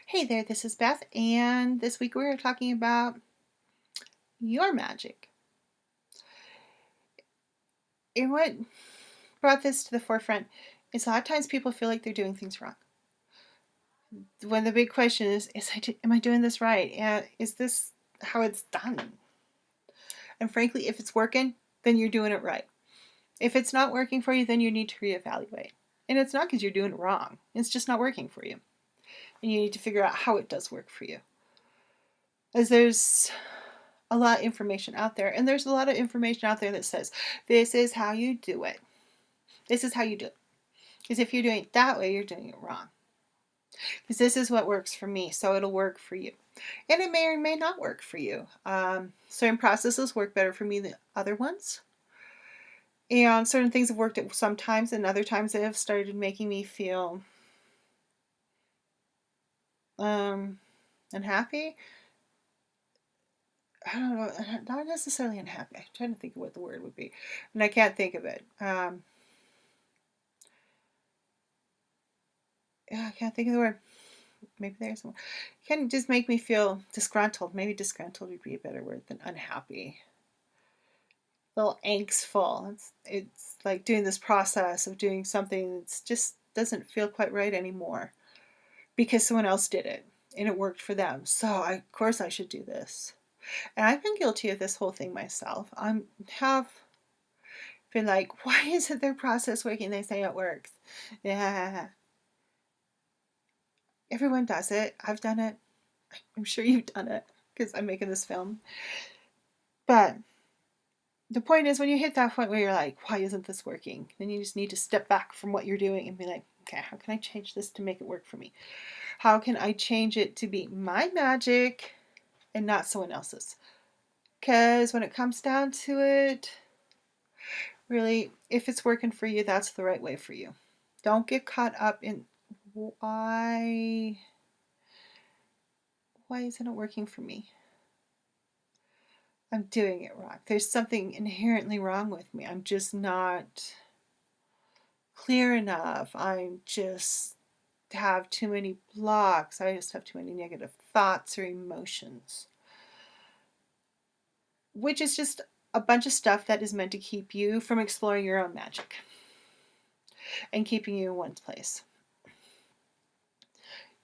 Hey there, this is Beth, and this week we're talking about your magic. And what brought this to the forefront is a lot of times people feel like they're doing things wrong. When the big question am I doing this right? And is this how it's done? And frankly, if it's working, then you're doing it right. If it's not working for you, then you need to reevaluate. And it's not because you're doing it wrong. It's just not working for you. And you need to figure out how it does work for you. As there's a lot of information out there, and there's a lot of information out there that says this is how you do it. This is how you do it. Because if you're doing it that way, you're doing it wrong. Because this is what works for me, so it'll work for you. And it may or may not work for you. Certain processes work better for me than other ones. And certain things have worked at some times, and other times they have started making me feel unhappy. I don't know, not necessarily unhappy. I'm trying to think of what the word would be, and I can't think of it. I can't think of the word. Maybe there's more. It can just make me feel disgruntled. Maybe disgruntled would be a better word than unhappy. A little angstful. It's like doing this process of doing something that just doesn't feel quite right anymore because someone else did it and it worked for them. So of course I should do this. And I've been guilty of this whole thing myself. I have been like, why isn't their process working? They say it works. Yeah. Everyone does it. I've done it. I'm sure you've done it because I'm making this film. But the point is, when you hit that point where you're like, why isn't this working? Then you just need to step back from what you're doing and be like, okay, how can I change this to make it work for me? How can I change it to be my magic and not someone else's? Because when it comes down to it, really, if it's working for you, that's the right way for you. Don't get caught up in why isn't it working for me? I'm doing it wrong. There's something inherently wrong with me. I'm just not clear enough. I just have too many blocks. I just have too many negative thoughts or emotions, which is just a bunch of stuff that is meant to keep you from exploring your own magic and keeping you in one place.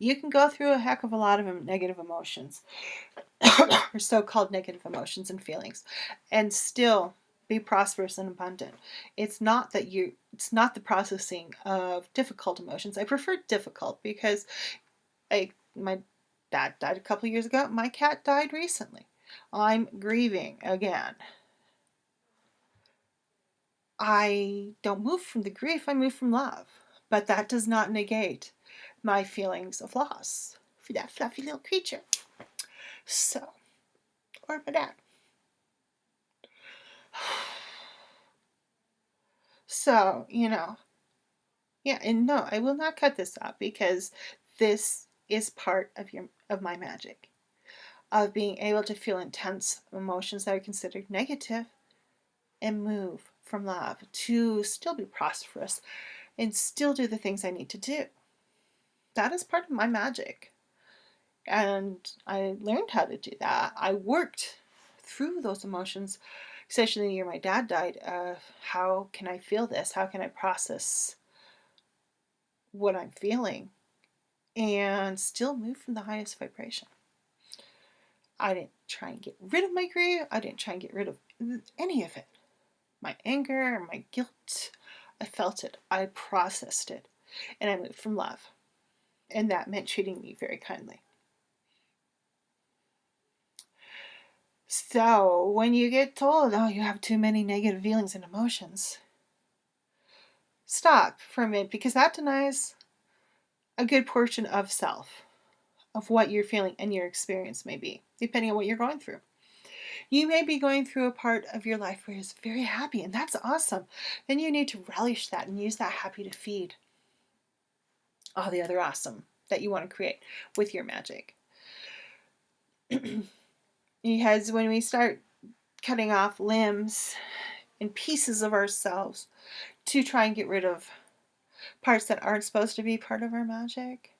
You can go through a heck of a lot of negative emotions or so-called negative emotions and feelings and still be prosperous and abundant. It's not the processing of difficult emotions. I prefer difficult because my dad died a couple years ago. My cat died recently. I'm grieving again. I don't move from the grief, I move from love. But that does not negate my feelings of loss for that fluffy little creature. So, or my dad. So, yeah, and no, I will not cut this up because this is part of my magic of being able to feel intense emotions that are considered negative and move from love to still be prosperous and still do the things I need to do. That is part of my magic. And I learned how to do that. I worked through those emotions, especially the year my dad died. How can I feel this? How can I process what I'm feeling and still move from the highest vibration? I didn't try and get rid of my grief. I didn't try and get rid of any of it. My anger, my guilt, I felt it. I processed it. And I moved from love. And that meant treating me very kindly. So when you get told, oh, you have too many negative feelings and emotions, stop for a minute because that denies a good portion of self, of what you're feeling and your experience may be, depending on what you're going through. You may be going through a part of your life where it's very happy, and that's awesome. Then you need to relish that and use that happy to feed all the other awesome that you want to create with your magic. Because when we start cutting off limbs and pieces of ourselves to try and get rid of parts that aren't supposed to be part of our magic,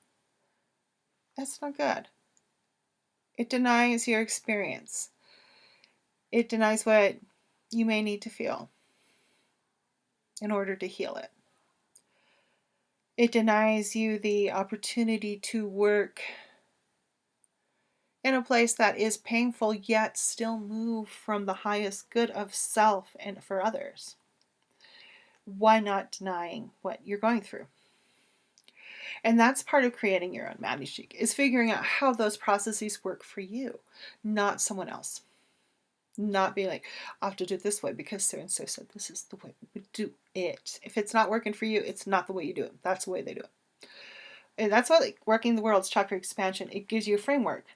That's not good. It denies your experience. It denies what you may need to feel in order to heal it. It denies you the opportunity to work in a place that is painful, yet still move from the highest good of self and for others. Why not denying what you're going through? And that's part of creating your own magic, is figuring out how those processes work for you, not someone else. Not be like, I have to do it this way because so and so said this is the way we do it. If it's not working for you, it's not the way you do it. That's the way they do it. And that's why, like, working the world's chakra expansion, it gives you a framework.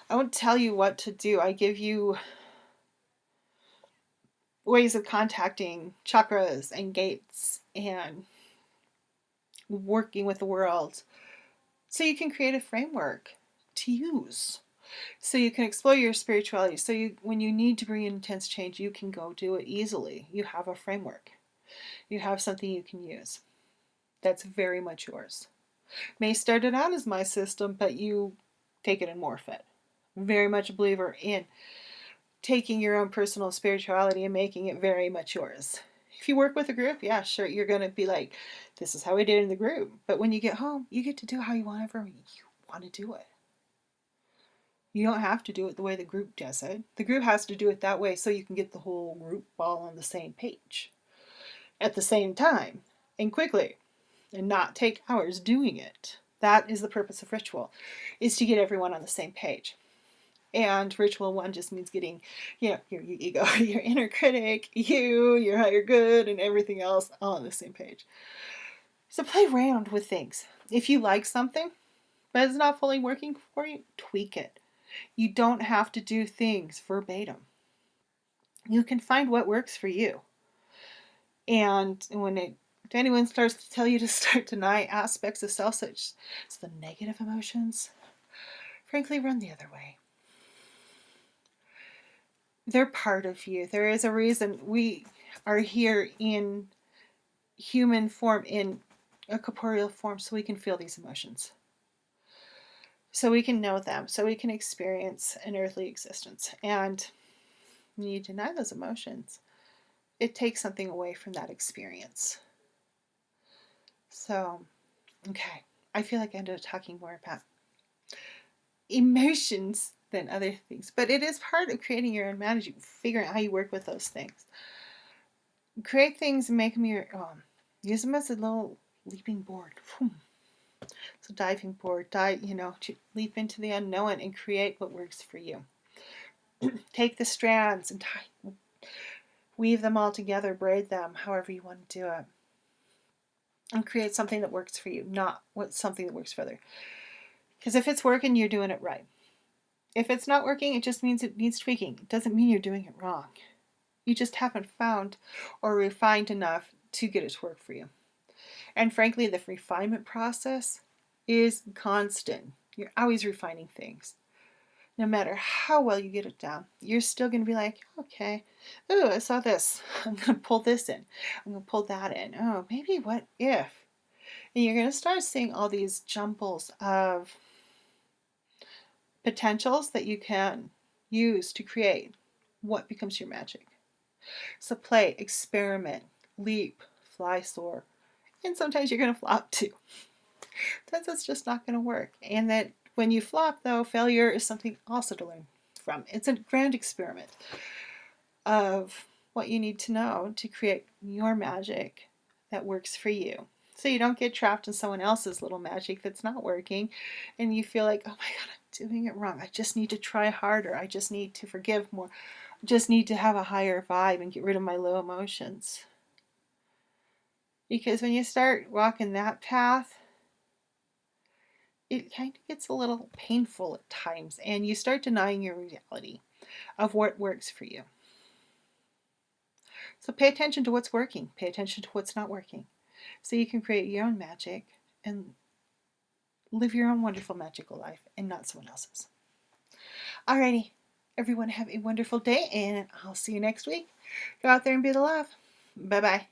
I won't tell you what to do. I give you ways of contacting chakras and gates and working with the world so you can create a framework to use. So you can explore your spirituality. So when you need to bring in intense change, you can go do it easily. You have a framework. You have something you can use. That's very much yours. May start it out as my system, but you take it and morph it. Very much a believer in taking your own personal spirituality and making it very much yours. If you work with a group, yeah, sure, you're going to be like, this is how we did it in the group. But when you get home, you get to do how you want, ever you want to do it. You don't have to do it the way the group does it. The group has to do it that way so you can get the whole group all on the same page at the same time and quickly and not take hours doing it. That is the purpose of ritual, is to get everyone on the same page. And ritual 1 just means getting, your ego, your inner critic, your higher good, and everything else all on the same page. So play around with things. If you like something, but it's not fully working for you, tweak it. You don't have to do things verbatim. You can find what works for you. And if anyone starts to tell you to start denying aspects of self, such as the negative emotions, frankly, run the other way. They're part of you. There is a reason we are here in human form, in a corporeal form, so we can feel these emotions. So we can know them, so we can experience an earthly existence. And when you deny those emotions, it takes something away from that experience. So, okay. I feel like I ended up talking more about emotions than other things. But it is part of creating your own magic, figuring out how you work with those things. Create things and make them your own. Use them as a little leaping board. It's a diving board. To leap into the unknown and create what works for you. Take the strands and weave them all together, braid them, however you want to do it. And create something that works for you, not something that works for others. Because if it's working, you're doing it right. If it's not working, it just means it needs tweaking. It doesn't mean you're doing it wrong. You just haven't found or refined enough to get it to work for you. And frankly, the refinement process is constant. You're always refining things. No matter how well you get it down, you're still going to be like, okay, oh, I saw this. I'm going to pull this in. I'm going to pull that in. Oh, maybe what if? And you're going to start seeing all these jumbles of potentials that you can use to create what becomes your magic. So play, experiment, leap, fly, soar. And sometimes you're going to flop too. That's just not going to work. And that when you flop, though, failure is something also to learn from. It's a grand experiment of what you need to know to create your magic that works for you. So you don't get trapped in someone else's little magic that's not working and you feel like, oh my God, I'm doing it wrong. I just need to try harder. I just need to forgive more. I just need to have a higher vibe and get rid of my low emotions. Because when you start walking that path, it kind of gets a little painful at times and you start denying your reality of what works for you. So pay attention to what's working. Pay attention to what's not working. So you can create your own magic and live your own wonderful magical life and not someone else's. Alrighty, everyone have a wonderful day and I'll see you next week. Go out there and be the love. Bye-bye.